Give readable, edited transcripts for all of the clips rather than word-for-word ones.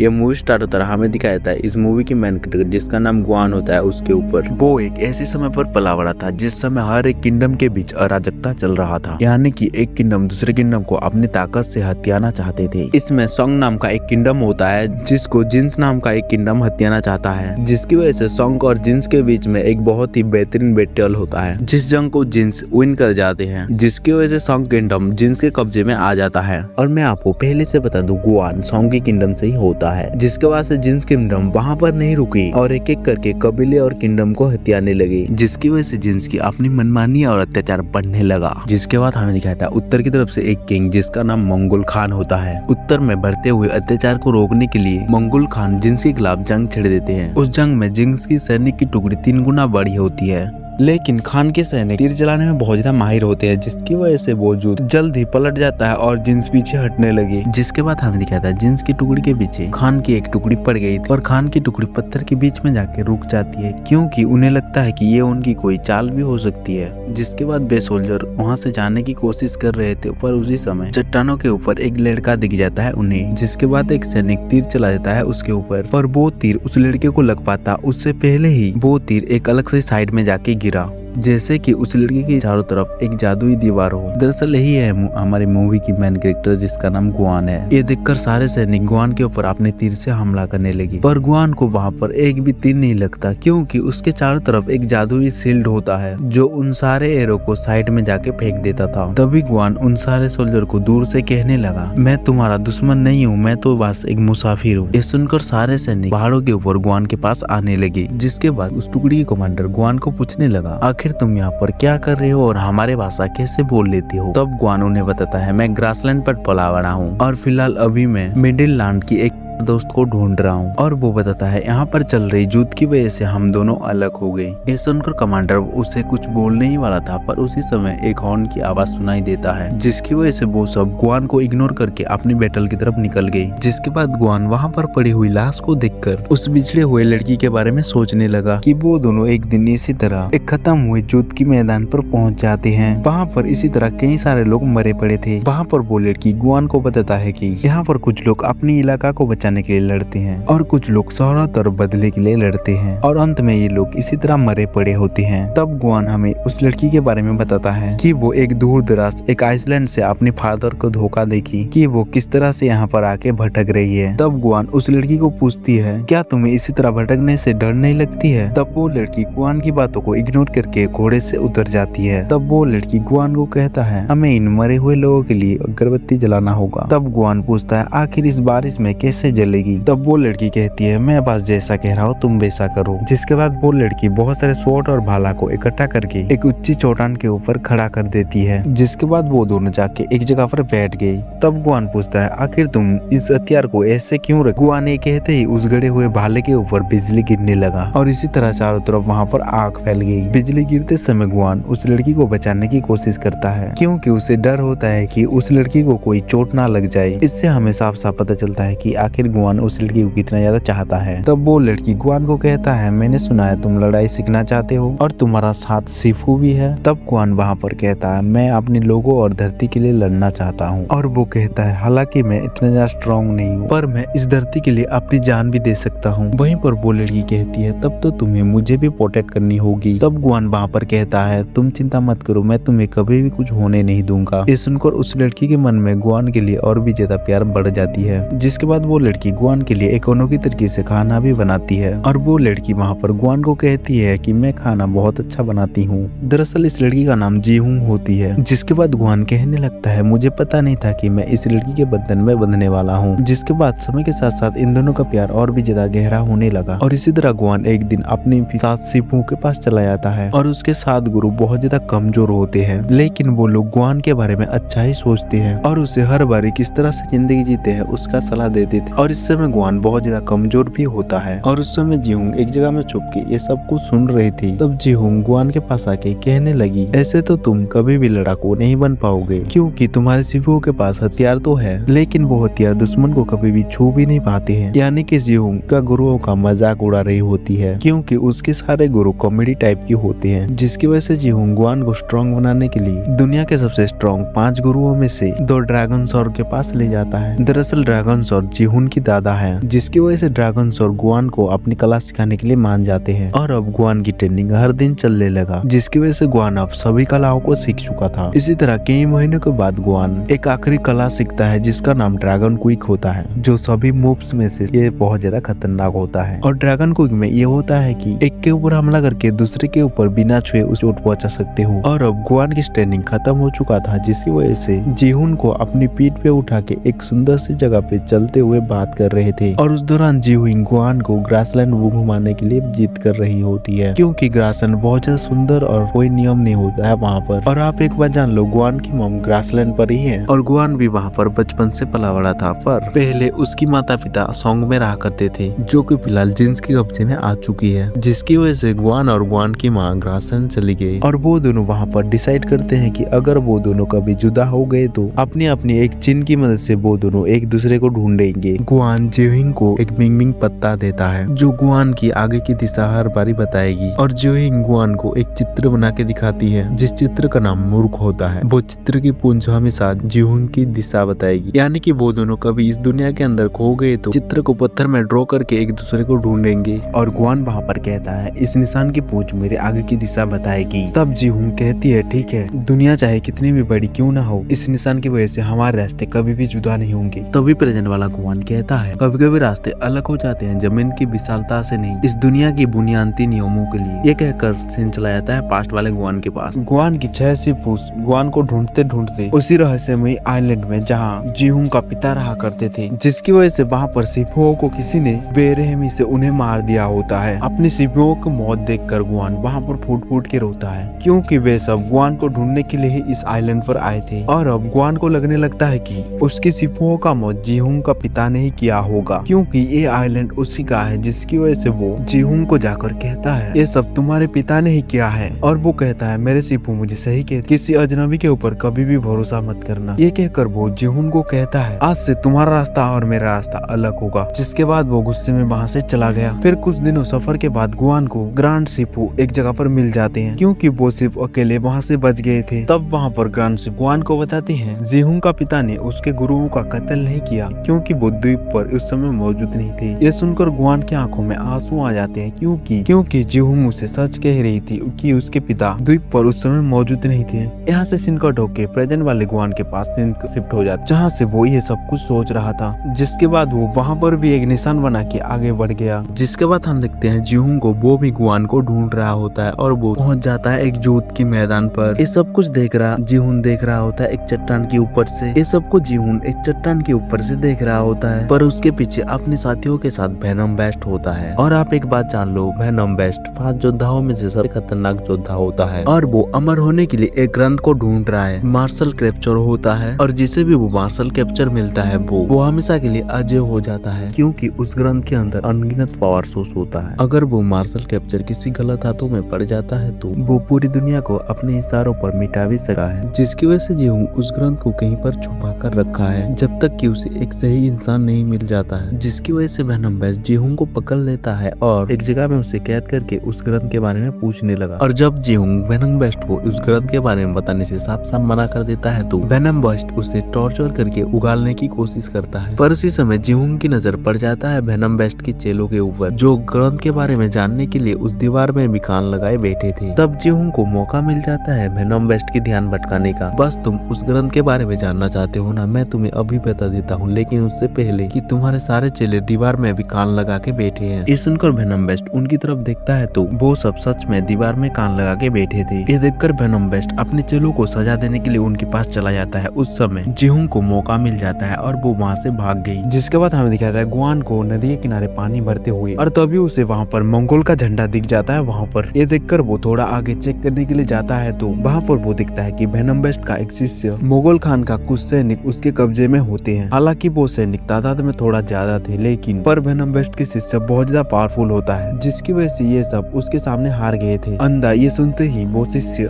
ये movie start होता है, हमें दिखाया जाता है इस मूवी की मेन कैरेक्टर जिसका नाम गुआन होता है उसके ऊपर। वो एक ऐसे समय पर पला बड़ा था जिस समय हर एक किंगडम के बीच अराजकता चल रहा था, यानी कि एक किंगडम दूसरे किंगडम को अपनी ताकत से हथियाना चाहते थे। इसमें सोंग नाम का एक किंगडम होता है जिसको जिन्स नाम का एक किंगडम हथियाना चाहता है, जिसकी वजह से सोंग और जिन्स के बीच में एक बहुत ही बेहतरीन बैटल होता है जिस जंग को जिन्स विन कर जाते हैं, जिसकी वजह से सोंग किंगडम जिन्स के कब्जे में आ जाता है। और मैं आपको पहले से बता दूं, गुआन सोंग की किंगडम से ही होता है, जिसके बाद से जिन्स किंगडम वहां पर नहीं रुकी और एक एक करके कबीले और किंगडम को हथियाने लगे, जिसकी वजह से जिन्स की अपनी मनमानी और अत्याचार बढ़ने लगा। जिसके बाद हमें दिखाया था उत्तर की तरफ से एक किंग जिसका नाम मंगोल खान होता है। उत्तर में बढ़ते हुए अत्याचार को रोकने के लिए मंगोल खान जिन्स के खिलाफ जंग छेड़ देते हैं। उस जंग में जिन्स की सैनिक की टुकड़ी 3 गुना बड़ी होती है, लेकिन खान के सैनिक तीर चलाने में बहुत ज्यादा माहिर होते हैं, जिसकी वजह से वो युद्ध जल्द ही पलट जाता है और जिन्स पीछे हटने लगे। जिसके बाद हमें दिखाया था जिन्स की टुकड़ी के पीछे खान की एक टुकड़ी पड़ गई थी और खान की टुकड़ी पत्थर के बीच में जाके रुक जाती है, क्योंकि उन्हें लगता है कि ये उनकी कोई चाल भी हो सकती है। जिसके बाद बे सोल्जर वहाँ से जाने की कोशिश कर रहे थे, पर उसी समय चट्टानों के ऊपर एक लड़का दिख जाता है उन्हें। जिसके बाद एक सैनिक तीर चला देता है उसके ऊपर, पर वो तीर उस लड़के को लग पाता उससे पहले ही वो तीर एक अलग से साइड में जाके गिरा, जैसे कि उस लड़की के चारों तरफ एक जादुई दीवार हो। दरअसल यही है हमारी मूवी की मेन कैरेक्टर जिसका नाम गुआन है। ये देखकर सारे सैनिक गुआन के ऊपर अपने तीर से हमला करने लगे, पर गुआन को वहाँ पर एक भी तीर नहीं लगता, क्योंकि उसके चारों तरफ एक जादुई शील्ड होता है जो उन सारे एरो को साइड में जाके फेंक देता था। तभी गुआन उन सारे सोल्जर को दूर से कहने लगा, मैं तुम्हारा दुश्मन नहीं हूँ, मैं तो बस एक मुसाफिर हूँ। ये सुनकर सारे सैनिक पहाड़ों के ऊपर गुआन के पास आने लगे। जिसके बाद उस टुकड़ी के कमांडर गुआन को पूछने लगा, आखिर तुम यहाँ पर क्या कर रहे हो और हमारे भाषा कैसे बोल लेते हो? तब गुआन उन्हें बताता है, मैं ग्रासलैंड पर पला बड़ा हूँ और फिलहाल अभी मैं मिडिल लैंड की एक दोस्त को ढूंढ रहा हूँ। और वो बताता है यहाँ पर चल रही युद्ध की वजह से हम दोनों अलग हो गए। ये सुनकर कमांडर उसे कुछ बोलने ही वाला था, पर उसी समय एक हॉर्न की आवाज सुनाई देता है, जिसकी वजह से वो सब गुआन को इग्नोर करके अपनी बैटल की तरफ निकल गई। जिसके बाद गुआन वहाँ पर पड़ी हुई लाश को देखकर उस बिछड़े हुए लड़की के बारे में सोचने लगा कि वो दोनों एक दिन इसी तरह एक खत्म हुए युद्ध की मैदान पर पहुंच जाते हैं। वहाँ पर इसी तरह कई सारे लोग मरे पड़े थे। वहाँ पर वो लड़की गुआन को बताता है कि यहाँ पर कुछ लोग अपनी इलाका को बचाने के लिए लड़ते हैं और कुछ लोग शोहरत और बदले के लिए लड़ते हैं, और अंत में ये लोग इसी तरह मरे पड़े होते हैं। तब गुआन हमें उस लड़की के बारे में बताता है कि वो एक दूर दराज एक आइसलैंड से अपने फादर को धोखा देगी कि वो किस तरह से यहाँ पर आके भटक रही है। तब गुआन उस लड़की को पूछती है, क्या तुम्हें इसी तरह भटकने से डर नहीं लगती है? तब वो लड़की गुआन की बातों को इग्नोर करके घोड़े से उतर जाती है। तब वो लड़की गुआन को कहता है, हमें इन मरे हुए लोगों के लिए अगरबत्ती जलाना होगा। तब गुआन पूछता है, आखिर इस बारिश में कैसे जलेगी? तब वो लड़की कहती है, मैं बस जैसा कह रहा हूँ तुम वैसा करो। जिसके बाद वो लड़की बहुत सारे स्वॉर्ड और भाला को इकट्ठा करके एक ऊंची चट्टान के ऊपर खड़ा कर देती है। जिसके बाद वो दोनों जाके एक जगह पर बैठ गई। तब गुआन पूछता है, आखिर तुम इस हथियार को ऐसे क्यों रख? गुआन ये कहते ही उस गड़े हुए भाले के ऊपर बिजली गिरने लगा और इसी तरह चारों तरफ वहाँ पर आग फैल गई। बिजली गिरते समय गुआन उस लड़की को बचाने की कोशिश करता है, क्योंकि उसे डर होता है कि उस लड़की को कोई चोट ना लग जाए। इससे हमें साफ साफ पता चलता है कि आखिर गुआन उस लड़की को कितना ज्यादा चाहता है। तब वो लड़की गुआन को कहता है, मैंने सुना है तुम लड़ाई सीखना चाहते हो और तुम्हारा साथ सिफू भी है। तब गुआन वहाँ पर कहता है, मैं अपने लोगों और धरती के लिए लड़ना चाहता हूँ। और वो कहता है, हालांकि मैं इतना ज्यादा स्ट्रॉन्ग नहीं हूँ, पर मैं इस धरती के लिए अपनी जान भी दे सकता हूँ। वहीं पर वो लड़की कहती है, तब तो तुम्हें मुझे भी प्रोटेक्ट करनी होगी। तब गुआन वहाँ पर कहता है, तुम चिंता मत करो, मैं तुम्हें कभी भी कुछ होने नहीं दूंगा। ये सुनकर उस लड़की के मन में गुआन के लिए और भी ज्यादा प्यार बढ़ जाती है। जिसके बाद वो लड़की गुआन के लिए एक अनोखी तरीके से खाना भी बनाती है और वो लड़की वहाँ पर गुआन को कहती है कि मैं खाना बहुत अच्छा बनाती हूँ। दरअसल इस लड़की का नाम जीहूंग होती है। जिसके बाद गुआन कहने लगता है, मुझे पता नहीं था कि मैं इस लड़की के बंधन में बंधने वाला हूँ। जिसके बाद समय के साथ साथ इन दोनों का प्यार और भी ज्यादा गहरा होने लगा और इसी तरह गुआन एक दिन अपने साथ सिफू के पास चला जाता है और उसके 7 गुरु बहुत ज्यादा कमजोर होते हैं, लेकिन वो लोग गुआन के बारे में अच्छा ही सोचते हैं और उसे हर बारी किस तरह से जिंदगी जीते हैं उसका सलाह देते थे। और इस समय गुआन बहुत ज्यादा कमजोर भी होता है और उस समय जीहूंग एक जगह में छुप के ये सब कुछ सुन रही थी। तब जीहूंग गुआन के पास आके कहने लगी, ऐसे तो तुम कभी भी लड़ाकू नहीं बन पाओगे, क्योंकि तुम्हारे सिफू के पास हथियार तो है, लेकिन वो हथियार दुश्मन को कभी भी छू भी नहीं पाते हैं। यानी कि जीहूंग का गुरुओं का मजाक उड़ा रही होती है, क्योंकि उसके सारे गुरु कॉमेडी टाइप की होते हैं। जिसकी वजह से जीहूंग गुआन को स्ट्रॉन्ग बनाने के लिए दुनिया के सबसे स्ट्रॉन्ग 5 गुरुओं में से 2 ड्रैगन सॉर्ड के पास ले जाता है। दरअसल ड्रैगन सॉर्ड जीहून की दादा है, जिसकी वजह से ड्रैगन्स और गुआन को अपनी कला सिखाने के लिए मान जाते हैं। और अब गुआन की ट्रेनिंग हर दिन चलने लगा, जिसकी वजह से गुआन अब सभी कलाओं को सीख चुका था। इसी तरह कई महीनों के बाद गुआन एक आखिरी कला सीखता है जिसका नाम ड्रैगन क्विक होता है, जो सभी मूव्स में से ये बहुत ज्यादा खतरनाक होता है। और ड्रैगन क्विक में ये होता है कि एक के ऊपर हमला करके दूसरे के ऊपर बिना छुए उसे चोट पहुंचा सकते हो। और अब गुआन की ट्रेनिंग खत्म हो चुका था, जिसकी वजह से जीहुन को अपनी पीठ पे उठा के एक सुंदर सी जगह पे चलते हुए बात कर रहे थे। और उस दौरान जीहुन गुआन को ग्रासलैंड घुमाने के लिए जिद कर रही होती है, क्योंकि ग्रासलैंड बहुत ज्यादा सुंदर और कोई नियम नहीं होता है वहाँ पर। और आप एक बार जान लो, गुआन की मॉम ग्रासलैंड पर ही है और गुआन भी वहाँ पर बचपन से पला बड़ा था। पर पहले उसकी माता पिता सोंग में रहा करते थे, जो कि फिलहाल जिन्स की कब्जे में आ चुकी है, जिसकी वजह से गुआन और गुआन की माँ ग्रासलैंड चली गई। और वो दोनों वहाँ पर डिसाइड करते हैं कि अगर वो दोनों कभी जुदा हो गए तो अपनी अपनी एक चिन्ह की मदद से वो दोनों एक दूसरे को ढूंढेंगे। गुआन जीहुन को एक मिंग पत्ता देता है, जो गुआन की आगे की दिशा हर बारी बताएगी। और जीहुन गुआन को एक चित्र बना के दिखाती है, जिस चित्र का नाम मूर्ख होता है। वो चित्र की पूंछ हमेशा जीहुन की दिशा बताएगी, यानी कि वो दोनों कभी इस दुनिया के अंदर खो गए तो चित्र को पत्थर में ड्रॉ करके एक दूसरे को ढूंढेंगे। और गुआन वहाँ पर कहता है, इस निशान की पूंछ मेरे आगे की दिशा बताएगी। तब जीहुन कहती है, ठीक है, दुनिया चाहे कितनी भी बड़ी क्यों ना हो, इस निशान की वजह से हमारे रास्ते कभी भी जुदा नहीं होंगे। तभी प्रेजेंट वाला गुआन कहता है, कभी कभी रास्ते अलग हो जाते हैं, जमीन की विशालता से नहीं, इस दुनिया की बुनियादी नियमों के लिए। ये कहकर सीन चला जाता है पास्ट वाले गुआन के पास। गुआन की 6 सिपुस गुआन को ढूंढते ढूंढते उसी रहस्यमयी आइलैंड में जहाँ जीहुन का पिता रहा करते थे, जिसकी वजह से वहाँ पर सिपुओं को किसी ने बेरहमी से उन्हें मार दिया होता है। अपनी सिपुओं की मौत देखकर गुआन वहाँ पर फूट फूट के रोता है, क्योंकि वे सब गुआन को ढूंढने के लिए ही इस आइलैंड पर आए थे। और अब गुआन को लगने लगता है कि उसकी सिपुओं का मौत जीहुन का पिता ने ही किया होगा, क्योंकि ये आइलैंड उसी का है, जिसकी वजह से वो जीहुन को जाकर कहता है, ये सब तुम्हारे पिता ने ही किया है। और वो कहता है, मेरे सिपू मुझे सही कहते, किसी अजनबी के ऊपर कभी भी भरोसा मत करना। ये कहकर वो जीहुन को कहता है, आज से तुम्हारा रास्ता और मेरा रास्ता अलग होगा। जिसके बाद वो गुस्से में वहाँ से चला गया। फिर कुछ दिनों सफर के बाद गुआन को ग्रांड सिपू एक जगह पर मिल जाते हैं, क्योंकि वो सिर्फ अकेले वहाँ से बच गए थे। तब वहाँ पर ग्रांड सिपू गुआन को बताते हैं, जीहुन का पिता ने उसके गुरुओं का कत्ल नहीं किया, क्योंकि वो द्वीप पर उस समय मौजूद नहीं थे। ये सुनकर गुआन की आंखों में आंसू आ जाते हैं, क्योंकि जीहुन उसे सच कह रही थी कि उसके पिता द्वीप पर उस समय मौजूद नहीं थे। यहाँ से सीन कट होके प्रेजेंट वाले गुआन के पास सीन शिफ्ट हो जाता, जहाँ से वो ये सब कुछ सोच रहा था। जिसके बाद वो वहाँ पर भी एक निशान बना के आगे बढ़ गया। जिसके बाद हम देखते हैं जीहुन को, वो भी गुआन को ढूंढ रहा होता है और वो पहुंच जाता है एक युद्ध के मैदान पर। ये सब कुछ जीहुन देख रहा होता है एक चट्टान के ऊपर से। ये सब कुछ जीहुन एक चट्टान के ऊपर से देख रहा होता है, पर उसके पीछे अपने साथियों के साथ वेनम बेस्ट होता है। और आप एक बात जान लो, वेनम बेस्ट 5 योद्धाओं में से सबसे खतरनाक योद्धा होता है, और वो अमर होने के लिए एक ग्रंथ को ढूंढ रहा है। मार्शल कैप्चर होता है, और जिसे भी वो मार्शल कैप्चर मिलता है वो हमेशा के लिए अजय हो जाता है, क्योंकि उस ग्रंथ के अंदर अनगिनत पावर सोर्स होता है। अगर वो मार्शल कैप्चर किसी गलत हाथों में पड़ जाता है तो वो पूरी दुनिया को अपने इशारों पर मिटा भी सका है। जिसकी वजह से जीहुन उस ग्रंथ को कहीं पर छुपा कर रखा है, जब तक कि उसे एक सही इंसान नहीं मिल जाता है। जिसकी वजह से वेनम बेस्ट जीहुन को पकड़ लेता है और एक जगह में उसे कैद करके उस ग्रंथ के बारे में पूछने लगा। और जब जीहुन वेनम बेस्ट को उस ग्रंथ के बारे में बताने से साफ साफ मना कर देता है तो वेनम बेस्ट उसे टॉर्चर करके उगालने की कोशिश करता है। पर उसी समय जीहुन की नजर पड़ जाता है वेनम बेस्ट की चेलों के ऊपर, जो ग्रंथ के बारे में जानने के लिए उस दीवार में भी कान लगाए बैठे थे। तब जीहुन को मौका मिल जाता है वेनम बेस्ट की ध्यान भटकाने का। बस तुम उस ग्रंथ के बारे में जानना चाहते हो ना, मैं तुम्हें अभी बता देता हूँ, लेकिन उससे पहले कि तुम्हारे सारे चेले दीवार में भी कान लगा के बैठे हैं। ये सुनकर वेनम बेस्ट उनकी तरफ देखता है तो वो सब सच में दीवार में कान लगा के बैठे थे। ये देखकर वेनम बेस्ट अपने चेलों को सजा देने के लिए उनके पास चला जाता है। उस समय जीहुन को मौका मिल जाता है और वो वहाँ से भाग गई। जिसके बाद हमें दिखाता है गुआन को नदी के किनारे पानी भरते हुए, और तभी उसे वहाँ पर मंगोल का झंडा दिख जाता है। वहाँ पर ये देखकर वो थोड़ा आगे चेक करने के लिए जाता है तो वहाँ पर वो दिखता है कि वेनम बेस्ट का एक शिष्य मुगल खान का कुछ सैनिक उसके कब्जे में होते हैं। हालांकि वो सैनिक तादाद में थोड़ा ज्यादा थे, लेकिन पर वेनम बेस्ट के शिष्य बहुत ज्यादा पावरफुल होता है, जिसकी वजह से ये सब उसके सामने हार गए थे। अंधा ये सुनते ही वो शिष्य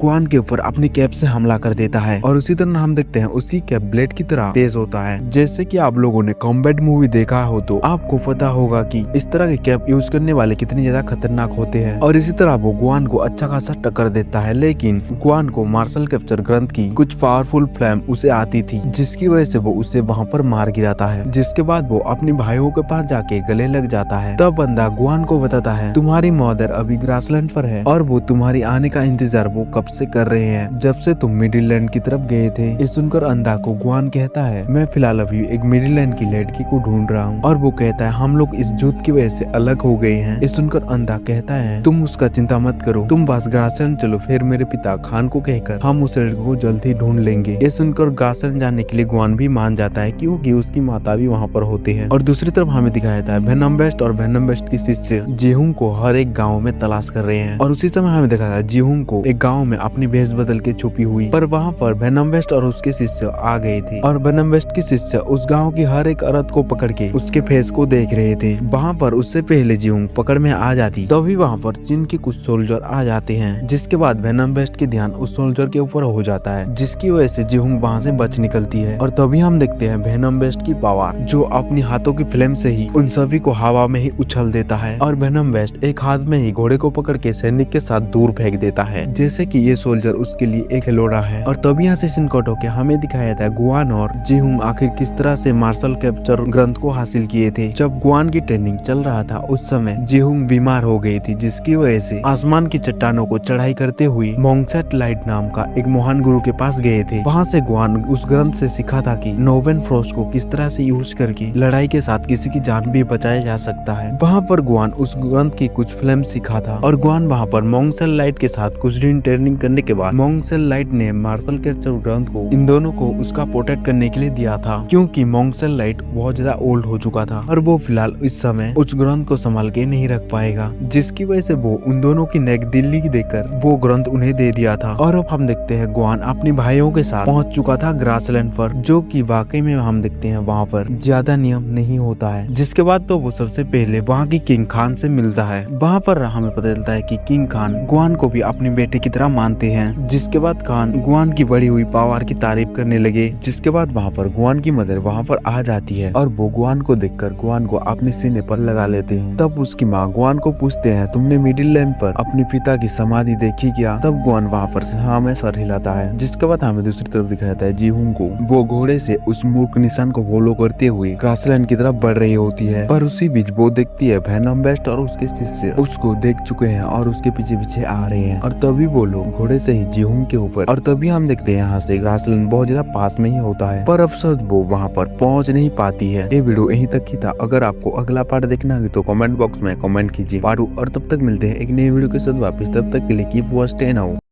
गुआन के ऊपर अपनी कैप से हमला कर देता है, और उसी तरह हम देखते हैं उसकी कैप ब्लेड की तरह तेज होता है। जैसे कि आप लोगों ने कॉम्बैट मूवी देखा हो तो आपको पता होगा कि इस तरह के कैप यूज करने वाले कितने ज्यादा खतरनाक होते हैं। और इसी तरह वो गुआन को अच्छा खासा टक्कर देता है, लेकिन गुआन को मार्शल कैप्चर ग्रंथ की कुछ पावरफुल फ्लेम उसे आती थी, जिसकी वजह से वो उससे उसे वहाँ पर मार गिराता है, जिसके बाद वो अपने भाइयों के पास जाके गले लग जाता है। तब बंदा गुआन को बताता है तुम्हारी मदर अभी ग्रासलैंड पर है और वो तुम्हारी आने का इंतजार वो कब से कर रहे हैं, जब से तुम मिडिललैंड की तरफ गए थे। ये सुनकर अंधा को गुआन कहता है मैं फिलहाल अभी एक मिडिललैंड की लड़की को ढूंढ रहा हूँ, और वो कहता है हम लोग इस युद्ध की वजह से अलग हो गए हैं। ये सुनकर अंधा कहता है तुम उसका चिंता मत करो, तुम बस ग्रासलैंड चलो, फिर मेरे पिता खान को कहकर हम उस लड़के को जल्द ही ढूंढ लेंगे। ये सुनकर ग्रासलैंड जाने के लिए गुआन भी मान जाता है क्योंकि उसकी माता भी वहाँ पर होते हैं। और दूसरी तरफ हमें दिखाया जाता है वेनम वेस्ट और वेनम वेस्ट की शिष्य जीहुंग को हर एक गाँव में तलाश कर रहे हैं। और उसी समय हमें दिखाया था जीहुंग को एक गाँव में अपनी भेष बदल के छुपी हुई, पर वहाँ पर वेनम वेस्ट और उसके शिष्य आ गए थे और वेनम वेस्ट के शिष्य उस गाँव की हर एक औरत को पकड़ के उसके फेस को देख रहे थे। वहाँ पर उससे पहले जीहुंग पकड़ में आ जाती तभी वहाँ पर चीन के कुछ सोल्जर आ जाते हैं, जिसके बाद वेनम वेस्ट की ध्यान उस सोल्जर के ऊपर हो जाता है, जिसकी वजह से जीहुंग वहाँ से बच निकलती है। और तभी हम देखते हैं वेनम वेस्ट की पावर जो अपनी हाथों की फ्लेम से ही उन सभी को हवा में ही उछल देता है, और वेनम वेस्ट एक हाथ में ही घोड़े को पकड़ के सैनिक के साथ दूर फेंक देता है, जैसे कि ये सोल्जर उसके लिए एक खिलौना है। और तभी यहाँ से सीन कट होके हमें दिखाया था गुआन और जीहुंग आखिर किस तरह से मार्शल कैप्चर ग्रंथ को हासिल किए थे। जब गुआन की ट्रेनिंग चल रहा था उस समय जीहुंग बीमार हो गई थी, जिसकी वजह से आसमान की चट्टानों को चढ़ाई करते हुए मोंगसेट लाइट नाम का एक महान गुरु के पास गए थे। वहाँ से गुआन उस ग्रंथ से सीखा था कि नोवेन फ्रोस्ट को किस तरह से यूज करके लड़ाई के साथ किसी की जान भी बचाया जा सकता है। वहाँ पर गुआन उस ग्रंथ की कुछ फिल्म सीखा था, और गुआन वहाँ पर मोंगसेल लाइट के साथ कुछ दिन ट्रेनिंग करने के बाद मोंगसेल लाइट ने मार्शल कैप्चर ग्रंथ को इन दोनों को उसका प्रोटेक्ट करने के लिए दिया था, क्योंकि मोंगसेल लाइट बहुत ज्यादा ओल्ड हो चुका था और वो फिलहाल इस समय उस ग्रंथ को संभाल के नहीं रख पाएगा, जिसकी वजह से वो उन दोनों की नेक दिल्ली देकर वो ग्रंथ उन्हें दे दिया था। और अब हम देखते हैं गुआन अपने भाइयों के साथ पहुंच चुका था ग्रासलैंड पर, जो कि वाकई में हम देखते हैं वहाँ पर ज्यादा नियम नहीं होता है। जिसके बाद तो वो सबसे पहले वहाँ की किंग खान से मिलता है। वहाँ पर हमें पता चलता है कि किंग खान गुआन को भी अपने बेटे की तरह मानते हैं। जिसके बाद खान गुआन की बढ़ी हुई पावर की तारीफ करने लगे। जिसके बाद वहाँ पर गुआन की मदर वहाँ पर आ जाती है और वो गुआन को देखकर गुआन को अपने सीने पर लगा लेते हैं। तब उसकी माँ गुआन को पूछते हैं तुमने मिडिललैंड पर अपने पिता की समाधि देखी क्या? तब गुआन वहाँ पर हाँ में सर हिलाता है। जिसके बाद हमें दूसरी तरफ दिखाया जाता है जीहुंग को वो घोड़े से उस मूर्ख निशान को फॉलो करते हुए ग्रासलैंड की तरफ बढ़ रही होती है, पर उसी बीच वो देखती है वेनम वेस्ट और उसके शिष्य उसको देख चुके हैं और उसके पीछे पीछे आ रहे हैं, और तभी वो लोग घोड़े से ही जीहुंग के ऊपर, और तभी हम देखते हैं यहाँ से ग्रासलैंड बहुत ज्यादा पास में ही होता है, पर अफसोस वो वहाँ पर पहुँच नहीं पाती है। ये वीडियो यहीं तक ही था। अगर आपको अगला पार्ट देखना है तो कमेंट बॉक्स में कमेंट कीजिए और तब तक मिलते हैं एक नई वीडियो के साथ वापस। तब तक के लिए कीप वॉचिंग नाउ।